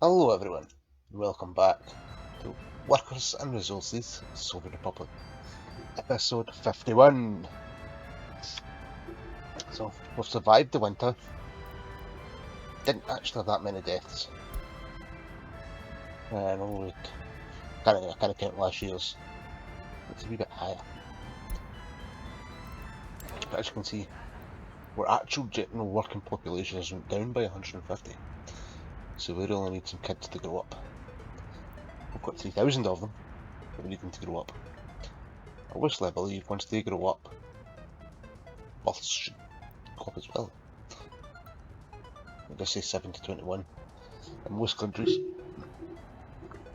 Hello everyone, and welcome back to Workers and Resources, Soviet Republic, episode 51. So, we've survived the winter, didn't actually have that many deaths. No, we can't count last year's, it's a wee bit higher. But as you can see, our actual general working population has went down by 150, so we really need some kids to grow up. We've got 3,000 of them, but we need them to grow up. Obviously, I believe once they grow up, births should go up as well. I just say 7 to 21. In most countries,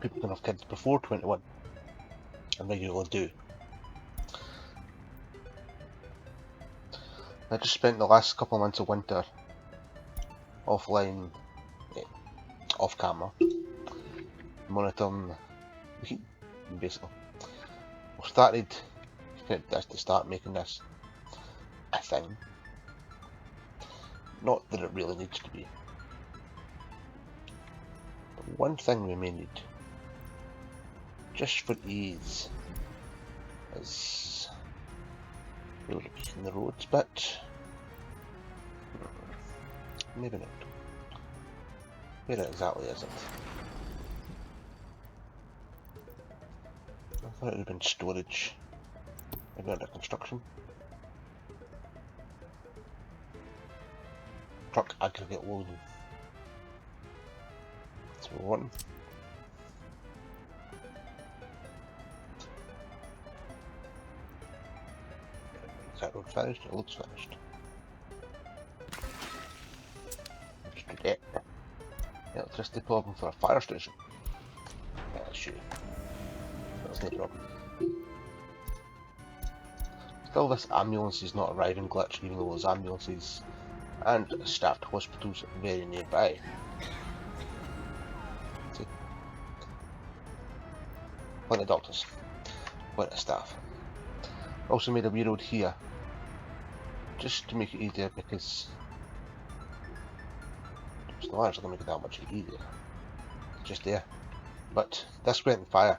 people can have kids before 21, and regularly do. I just spent the last couple of months of winter offline, off camera, monitoring the heat, basically. We started to start making this a thing. Not that it really needs to be. But one thing we may need, just for ease, is really making the roads bit. Maybe not. Where exactly is it? I thought it would have been storage. Maybe under construction. Truck aggregate loading. That's what we're wanting. Is that road finished? It looks finished. Just to get electricity problem for a fire station. Yeah, sure. That's no problem. Still, this ambulance is not arriving glitch, even though there's ambulances and staffed hospitals very nearby. See? Plenty of doctors, plenty of staff. Also made a wee road here, just to make it easier, because it's not actually going to make it that much easier. It's just there. But this went on fire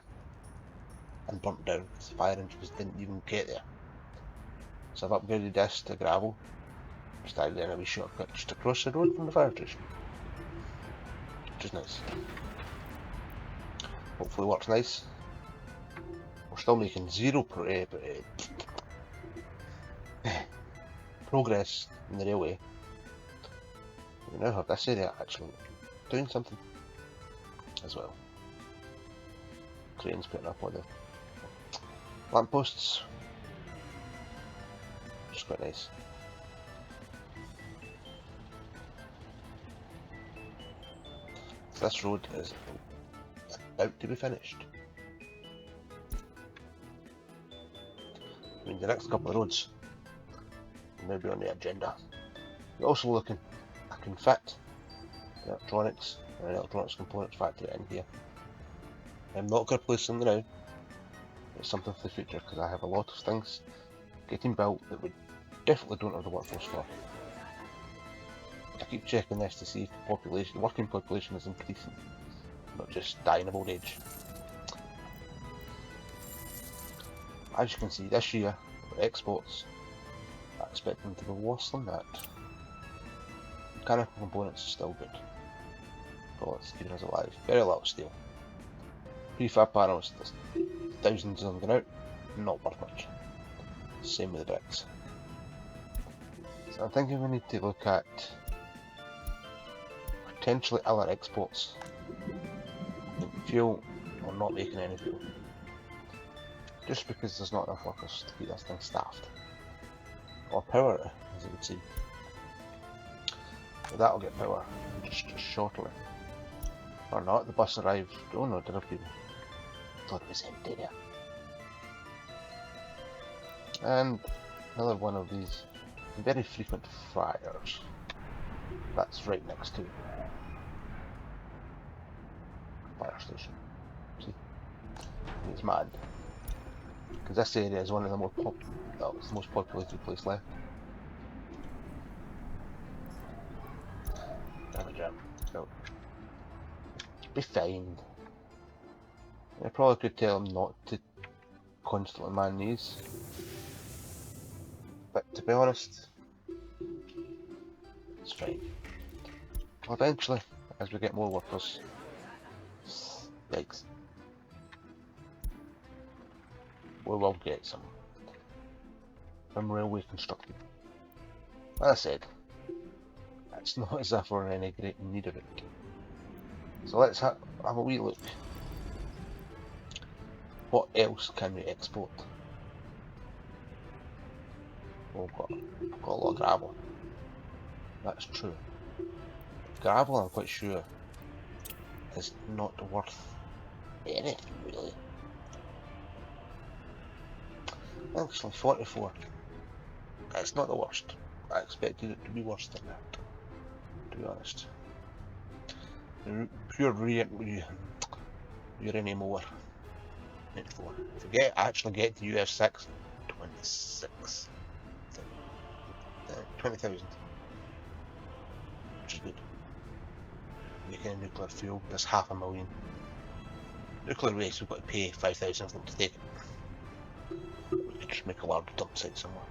and burnt down because the fire engines didn't even get there. So I've upgraded this to gravel. Started in a wee shortcut just across the road from the fire station, which is nice. Hopefully works nice. We're still making zero progress in the railway. We now have this area actually doing something as well. Trains putting up on the lampposts, which is quite nice. This road is about to be finished. I mean, the next couple of roads will now be on the agenda. We're also looking, I can fit electronics and an electronics components factory in here. I'm not going to place them now. It's something for the future because I have a lot of things getting built that we definitely don't have the workforce for. I keep checking this to see if the working population is increasing, not just dying of old age. As you can see, this year, our exports, I expect them to be worse than that. Mechanical components are still good. Bullets keeping us alive. Very little steel. Prefab panels, there's thousands of them going out, not worth much. Same with the bricks. So I'm thinking we need to look at potentially other exports. Fuel, or not making any fuel. Just because there's not enough workers to keep this thing staffed. Or power, as you would see. But that'll get power just shortly. Or not, the bus arrived. Oh no, did people? Thought it was empty there. And another one of these very frequent fires. That's right next to fire station. See? It's mad. Because this area is one of the it's the most populated place left. Have a jam. So be fine. I probably could tell him not to constantly man these, but to be honest, it's fine. Eventually, as we get more workers, yikes, we will get some railway constructed. As I said, it's not as if we're in any great need of it. So let's have a wee look. What else can we export? Well, we've got a lot of gravel. That's true. Gravel, I'm quite sure, is not worth anything really. Actually, 44. That's not the worst. I expected it to be worse than that, to be honest. Pure uranium ore. 94. If we actually get to US6, 26. 20,000. Which is good. Making a nuclear fuel, there's 500,000. Nuclear waste, we've got to pay 5,000 of them to take it. We could just make a large dump site somewhere.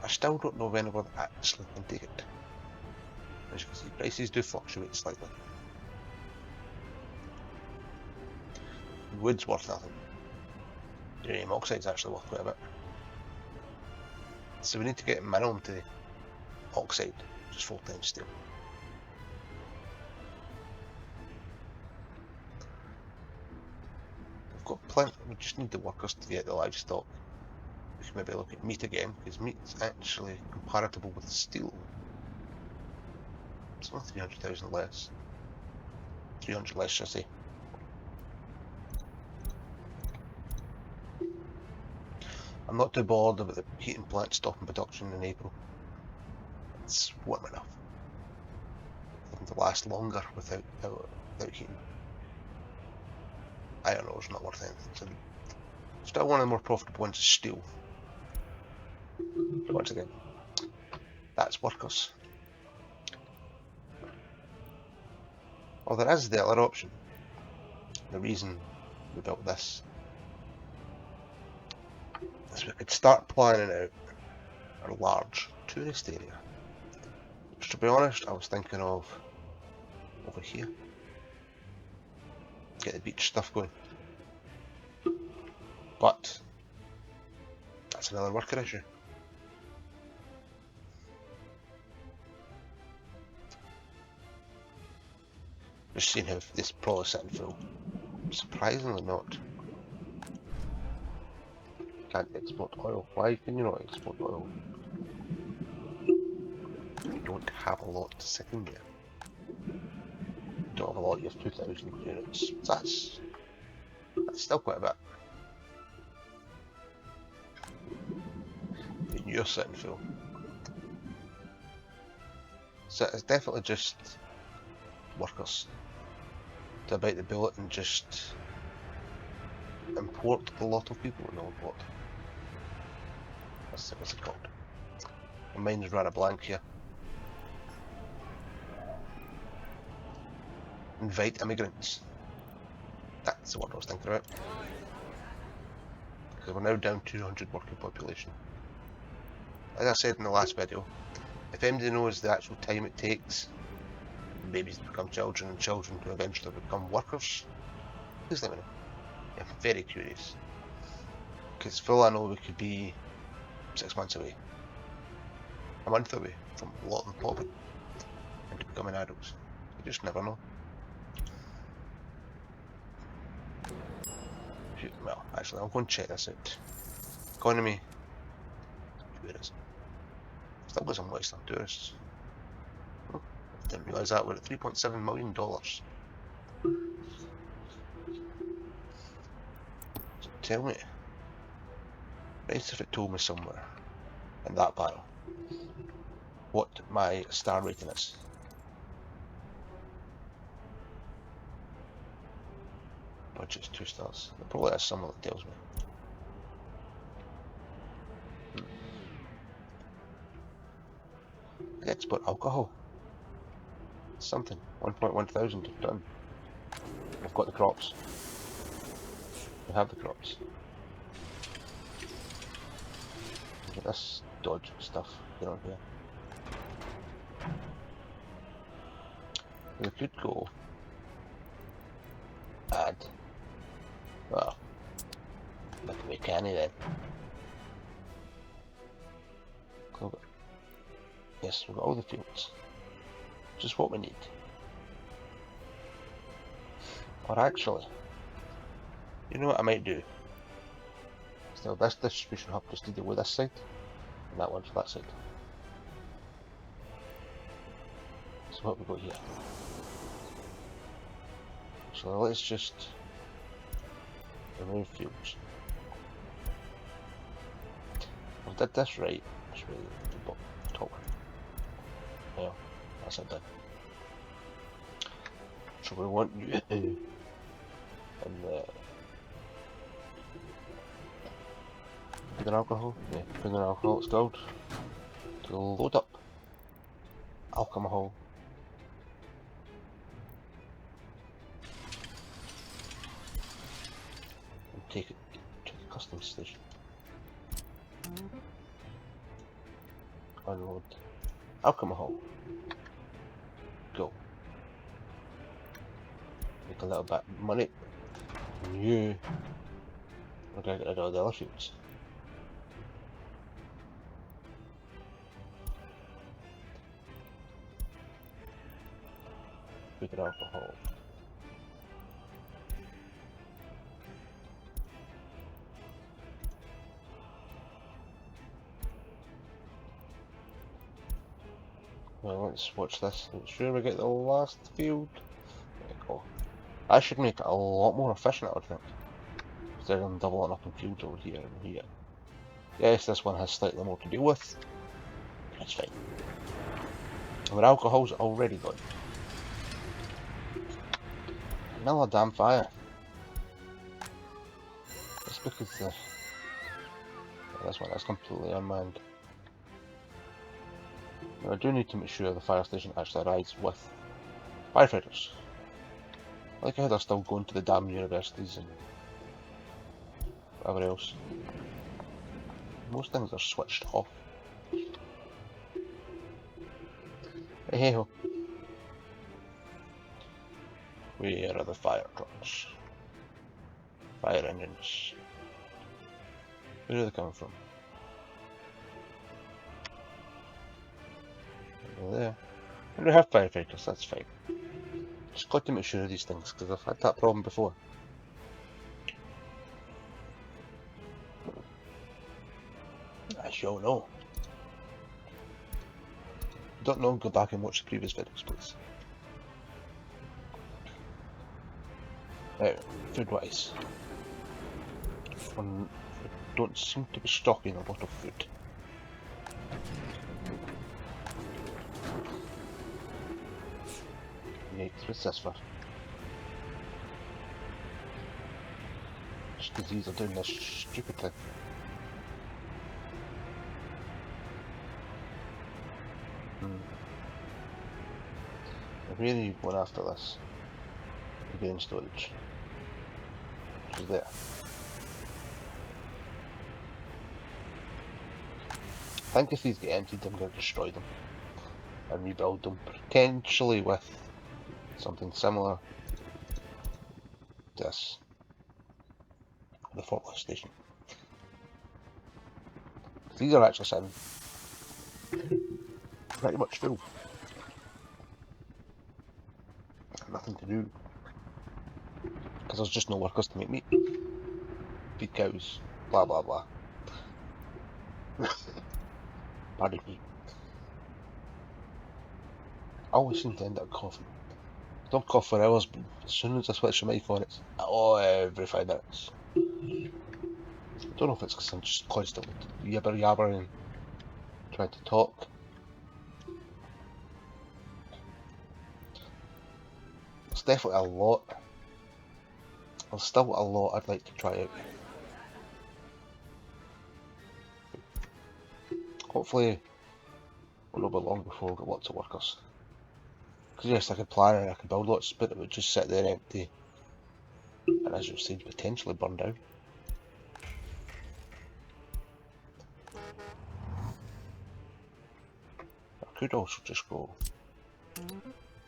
I still don't know if anyone actually can take it. As you can see, prices do fluctuate slightly. Wood's worth nothing. Uranium oxide's actually worth quite a bit. So we need to get a minimum to the oxide, just full-time steel. We've got plenty, we just need the workers to get the livestock. We can maybe look at meat again, because meat's actually comparable with steel. It's only 300,000 less. 300 less, should I say. I'm not too bothered about the heating plant stopping production in April. It's warm enough for them to last longer without heating. Iron ore is not worth anything. So still one of the more profitable ones is steel. But once again, that's workers. Well, there is the other option. The reason we built this is we could start planning out a large tourist area. Which, to be honest, I was thinking of over here. Get the beach stuff going. But that's another worker issue. Just seeing how this probably sitting full. Surprisingly not. Can't export oil. Why can you not export oil? You don't have a lot sitting there. You don't have a lot, you have 2,000 units. So that's still quite a bit. And you're sitting full. So it's definitely just workers to bite the bullet and just import a lot of people. No, import. What's it called? My mind's ran a blank here. Invite immigrants. That's the word I was thinking about. Because we're now down 200 working population. As I said in the last video, if anybody knows the actual time it takes babies to become children and children to eventually become workers, please let me know. I'm very curious. Because for all I know, we could be 6 months away, a month away from a lot of them popping into becoming adults. You just never know. Well, actually, I'll go and check this out. Economy, tourism. Still got some Western tourists. Oh, didn't realise that we're at $3.7 million. So tell me, right if it told me somewhere in that pile what my star rating is. Budget's 2 stars. There probably is someone that tells me. Export alcohol. Something. 1.1 thousand done. We've got the crops. We have the crops. Get this dodge stuff get on here. We could go add. Well, we can then. Yes, we've got all the fields. Just what we need. Or actually, you know what I might do? Still, this distribution hub just to deal with this side, and that one for that side. So what we got here? So let's just remove fields. We did this right. It's really the top one. Yeah, that's it done. So we want you to in the food and alcohol. Yeah, food and alcohol. It's called to load up alcohol. And take it to the customs station. Unload alcohol. Go. Make a little bit of money. And you are going to get rid of all the other fields. Food and alcohol. Well, let's watch this. Make sure we get the last field. There we go. I should make it a lot more efficient, I would think. Instead of doubling up in fields over here and here. Yes, this one has slightly more to deal with. That's fine. Our alcohol's already gone. Another damn fire. Just because this one is completely unmanned. Now I do need to make sure the fire station actually arrives with firefighters. I like how they're still going to the damn universities and whatever else. Most things are switched off. Hey ho. Where are the fire trucks? Fire engines. Where are they coming from? Over there. And we have firefighters, that's fine. Just got to make sure of these things, because I've had that problem before. As you all know. Don't know, go back and watch the previous videos, please. Now, food-wise. We don't seem to be stocking a lot of food. Yikes, what's this for? Just because these are doing this stupid thing. I really need one after this. Again, storage. Which is there. I think if these get emptied, I'm going to destroy them and rebuild them, potentially with something similar to this, the forklift station. These are actually sitting pretty much full. Nothing to do because there's just no workers to make meat, feed cows, blah blah blah. Pardon me. I always seem to end up coughing. Don't cough for hours, but as soon as I switch the mic on, it's every 5 minutes. I don't know if it's because I'm just constantly yabbering, trying to talk. There's definitely a lot. There's still a lot I'd like to try out. Hopefully, it will not be long before we've got lots of workers. Because yes, I could plan and I could build lots, but it would just sit there empty. And as you've seen, potentially burn down. I could also just go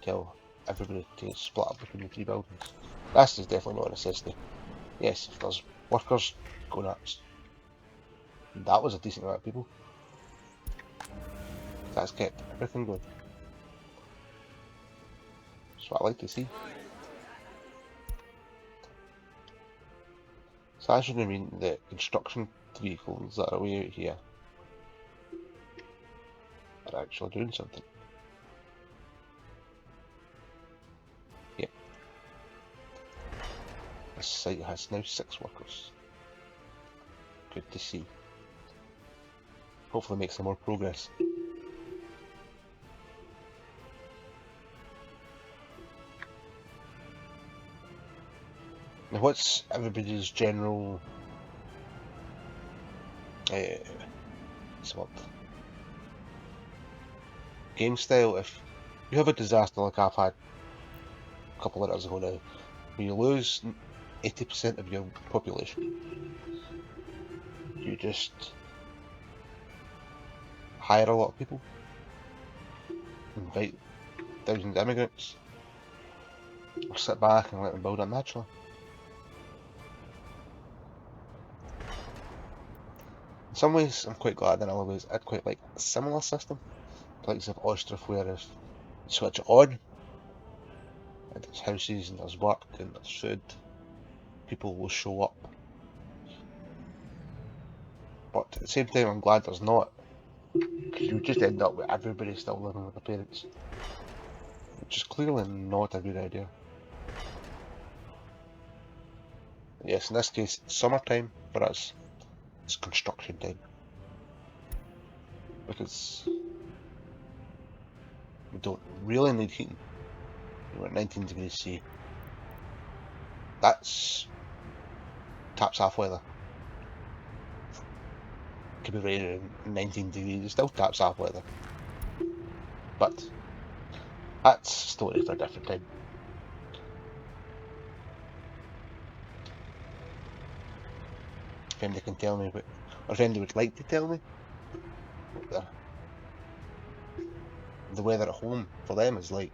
tell everybody to split up between the 3 buildings. This is definitely not a necessity. Yes, if there's workers, go nuts. That was a decent amount of people. That's kept everything going. That's what I like to see. So that should mean the construction vehicles that are way out here are actually doing something. Yep. This site has now 6 workers. Good to see. Hopefully make some more progress. Now what's everybody's general game style? If you have a disaster like I've had a couple of years ago now, when you lose 80% of your population, you just hire a lot of people, invite thousands of immigrants, or sit back and let them build it naturally. In some ways I'm quite glad, in other ways I'd quite like a similar system, like of Ostrov, where if you switch it on, and there's houses and there's work and there's food, people will show up. But at the same time I'm glad there's not, because you just end up with everybody still living with their parents, which is clearly not a good idea. Yes, in this case, it's summertime for us. It's construction time. Because we don't really need heating. We're at 19 degrees C. That's taps half weather. It could be raining 19 degrees, it's still taps half weather. But that's a story for a different time. If anybody can tell me what, or if anybody would like to tell me what the weather at home for them is like.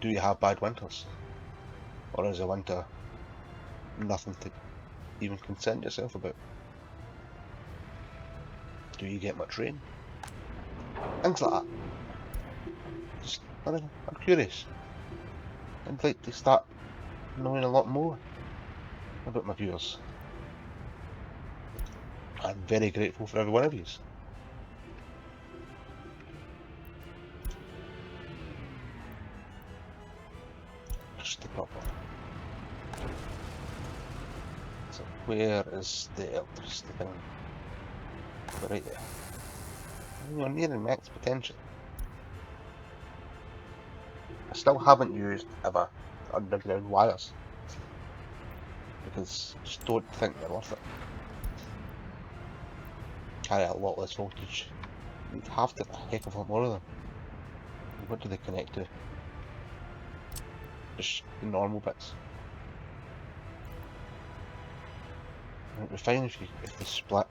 Do you have bad winters? Or is a winter nothing to even concern yourself about? Do you get much rain? Things like that. Just, I don't know, I'm curious. I'd like to start knowing a lot more about my viewers. I'm very grateful for every one of you. Just the proper. So where is the electricity thing? Right there. You're nearing max potential. I still haven't used ever underground wires because I just don't think they're worth it. Carry a lot less voltage. You'd have to have a heck of a lot more of them. What do they connect to? Just the normal bits. It would be fine if they split.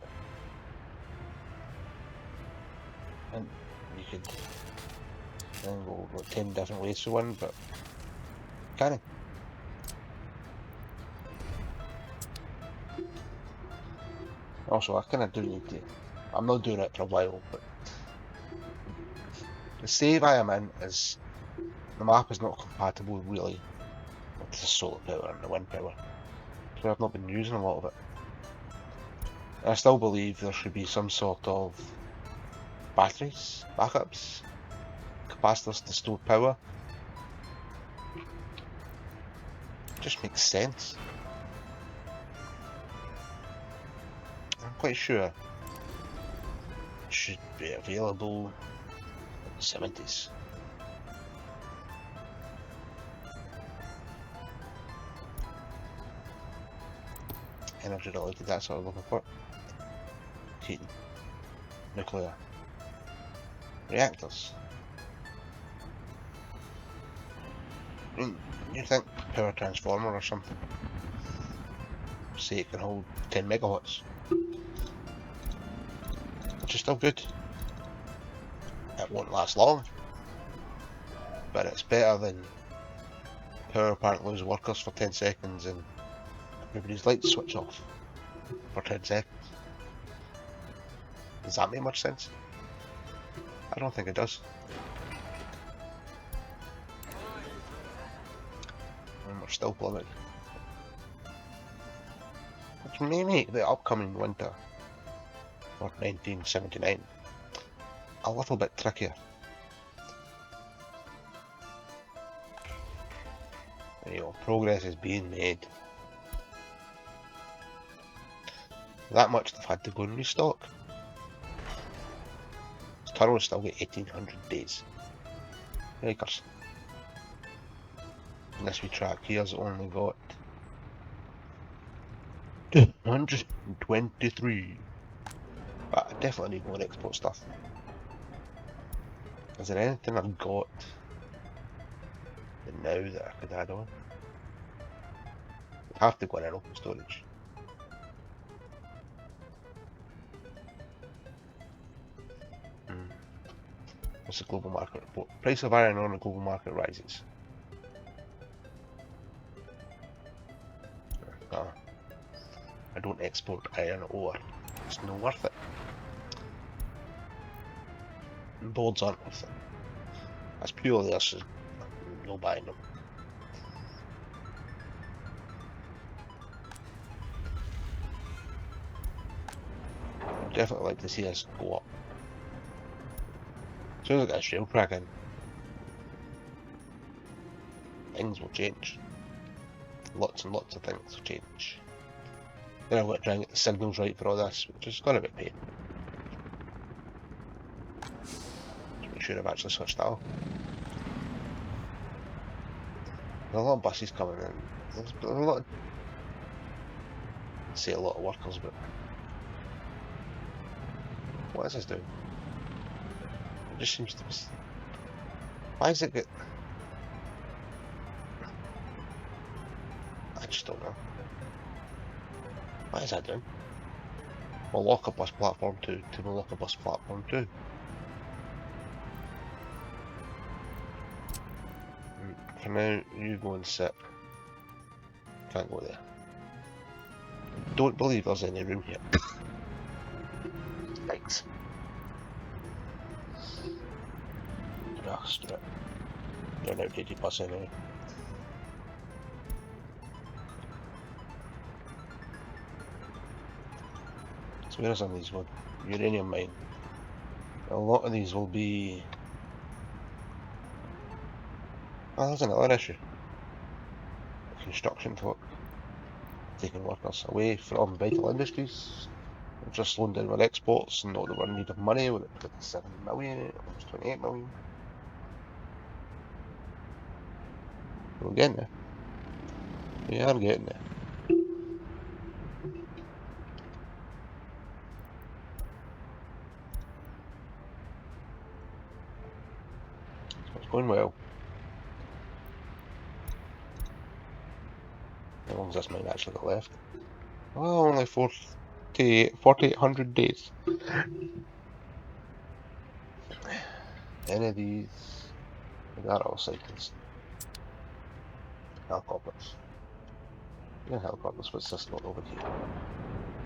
And you could then go 10 different ways for one, but can't. Also, I kinda do need to, I'm not doing it for a while, but the save I am in is, the map is not compatible really with the solar power and the wind power, so I've not been using a lot of it. And I still believe there should be some sort of batteries, backups, capacitors to store power. It just makes sense. I'm quite sure it should be available in the 70s. Energy related, that's what I'm looking for. Heating. Nuclear. Reactors. You think power transformer or something, say it can hold 10 megawatts, which is still good. It won't last long, but it's better than power plant lose workers for 10 seconds and everybody's lights switch off for 10 seconds. Does that make much sense? I don't think it does. And we're still plummeting. Which may make the upcoming winter for 1979 a little bit trickier. You know, progress is being made. That much they've had to go and restock. Turtles still get 1800 days. Yikers. And this wee track here's only got 223. But I definitely need more export stuff. Is there anything I've got now that I could add on? I'd have to go in and open storage. What's the global market report? Price of iron ore on the global market rises. I don't export iron ore. It's not worth it. And boards aren't worth it. That's purely us no buying them. I'd definitely like to see us go up. As soon as I get a shell crack in, things will change. Lots and lots of things will change. Then I've got to try and get the signals right for all this, which is going to be a pain. Just make sure I've actually switched that off. There's a lot of buses coming in. There's a lot of... I say a lot of workers, but... What is this doing? It just seems to be... Why is it get... I just don't know. What is that doing? We'll lock a bus platform 2 to we'll lock a bus platform 2. For now, you go and sit. Can't go there. Don't believe there's any room here. Right. Ah, strip. You're an outdated bus anyway. So where are some of these going? Uranium mine. A lot of these will be... Oh, there's another issue. Construction talk. Taking workers away from vital industries. We're just slowing down our exports and not that we're in need of money. We're at 27 million, almost 28 million. We're getting there. We are getting there. So it's going well. How long has this mine actually got left? Oh, only 4,800 days. Any of these? They are all cycles. Helicopters. Yeah, helicopters. What's this got over here?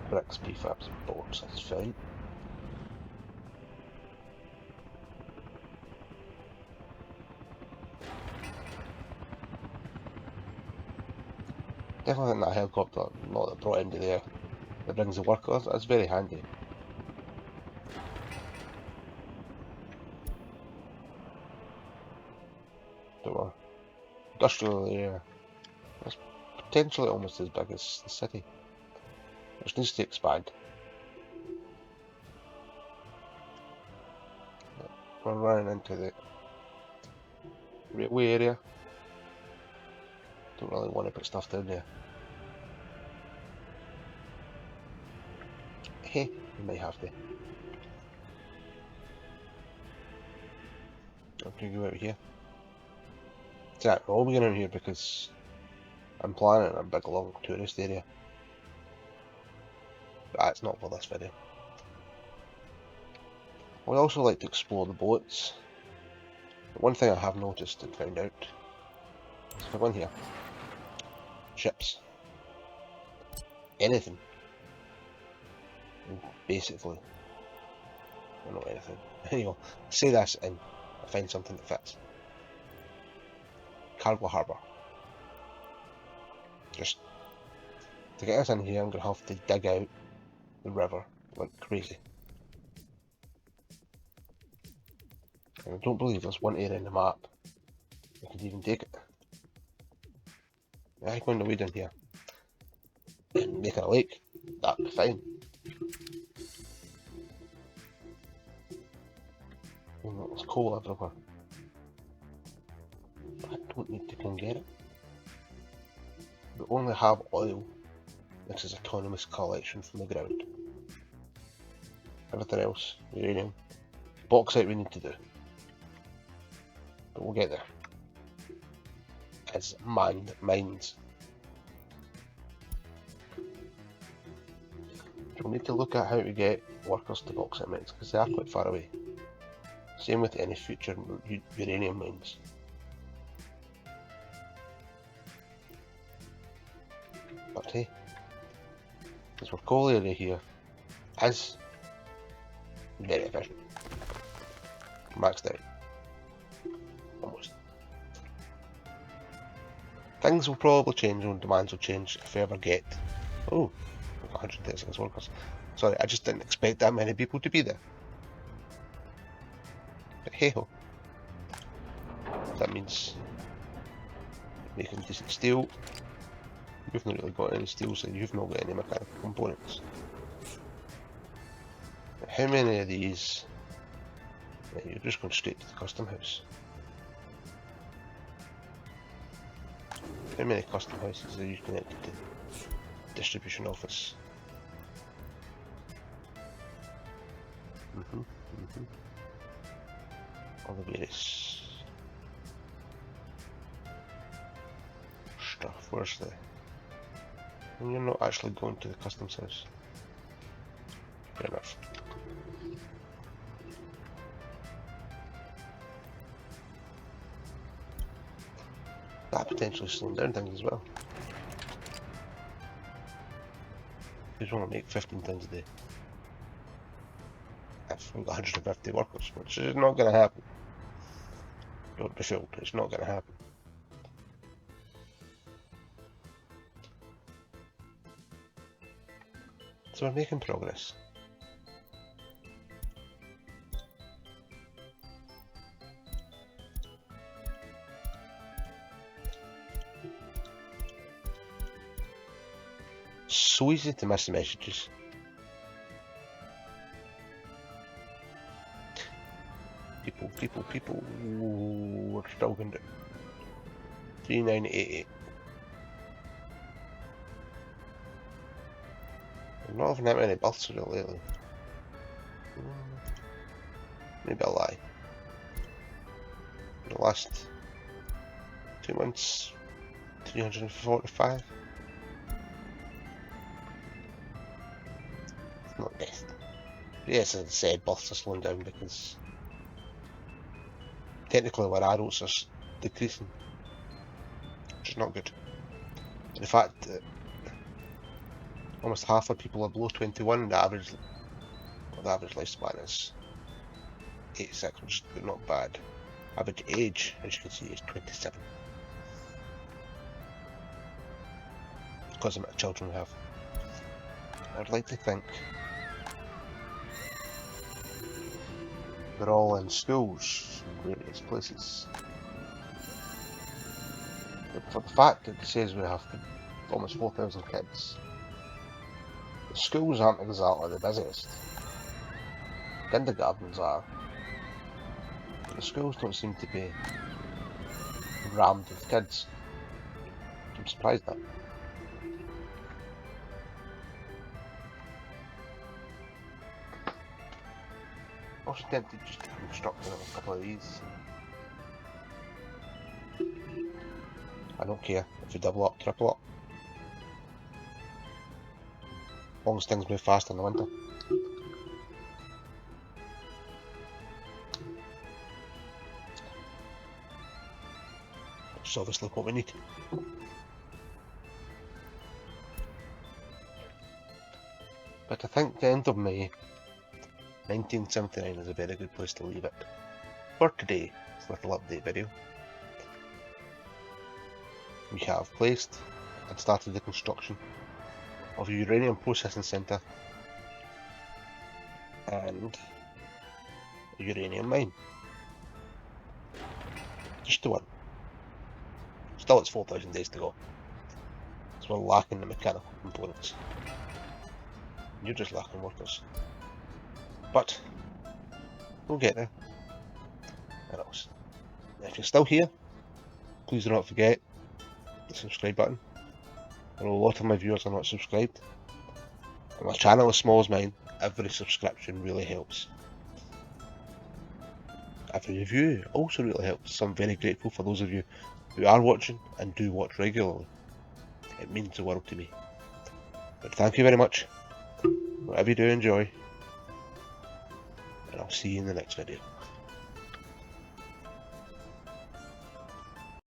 Bricks, prefabs, and boards. That's fine. Definitely think that helicopter, not that brought into there, that brings the workers, that's very handy. Don't worry. Industrial area. That's potentially almost as big as the city, which needs to expand. We're running into the railway area. Don't really want to put stuff down there. Hey, you might have to. I'm gonna go out here. Right, we're all going in here because I'm planning a big long tourist area. But that's not for this video. We also like to explore the boats. But one thing I have noticed and found out is if I go in here, ships, anything, basically, well, not anything, anyway, say this and I find something that fits. Cargo harbour. Just to get us in here, I'm going to have to dig out the river like crazy. And I don't believe there's one area in the map that could even take it. I find a way down here and make it a lake. That'd be fine. And there's coal everywhere. I don't need to come get it. We only have oil, which is autonomous collection from the ground. Everything else, uranium, bauxite we need to do. But we'll get there. As manned mines. We'll need to look at how to get workers to bauxite mines, because they are quite far away. Same with any future uranium mines. But hey, this coal area here is very efficient. Maxed out. Almost. Things will probably change and demands will change if we ever get... Oh, 136 workers. Sorry, I just didn't expect that many people to be there. But hey ho. That means making decent steel. You've not really got any steel, so you've not got any mechanical components. How many of these? Right, you're just going straight to the custom house. How many custom houses are you connected to? Distribution office. All the various stuff. Where's the... And you're not actually going to the customs house. Fair enough. That potentially slowing down things as well. Because we want to make 15 tons a day. If we've got 150 workers, which is not going to happen. Don't be fooled, it's not going to happen. So we're making progress. So easy to miss the messages. People. Ooh, we're still going to 3988. We're not having that many births really lately. Maybe a lie. The last 2 months, 345. It's not death. Yes, as I said, births are slowing down because technically our adults are decreasing, which is not good. The fact that almost half of people are below 21, the average lifespan is 86, which is not bad. Average age, as you can see, is 27. Because of the amount of children we have. I'd like to think they're all in schools in various places. But for the fact that it says we have almost 4,000 kids, the schools aren't exactly the busiest. Kindergartens are. The schools don't seem to be rammed with kids. I'm surprised at that. Also tempted just to construct a couple of these. I don't care if you double up, triple up. As long as things move fast in the winter. Which is obviously what we need. But I think the end of May 1979 is a very good place to leave it for today's little update video. We have placed and started the construction of a uranium processing centre and a uranium mine. Just the one. Still it's 4,000 days to go. So we're lacking the mechanical components. You're just lacking workers. But we'll get there. And else. If you're still here, please do not forget the subscribe button. I know a lot of my viewers are not subscribed. And my channel is small as mine, every subscription really helps. Every review also really helps, so I'm very grateful for those of you who are watching and do watch regularly. It means the world to me. But thank you very much. Whatever you do, enjoy. And I'll see you in the next video.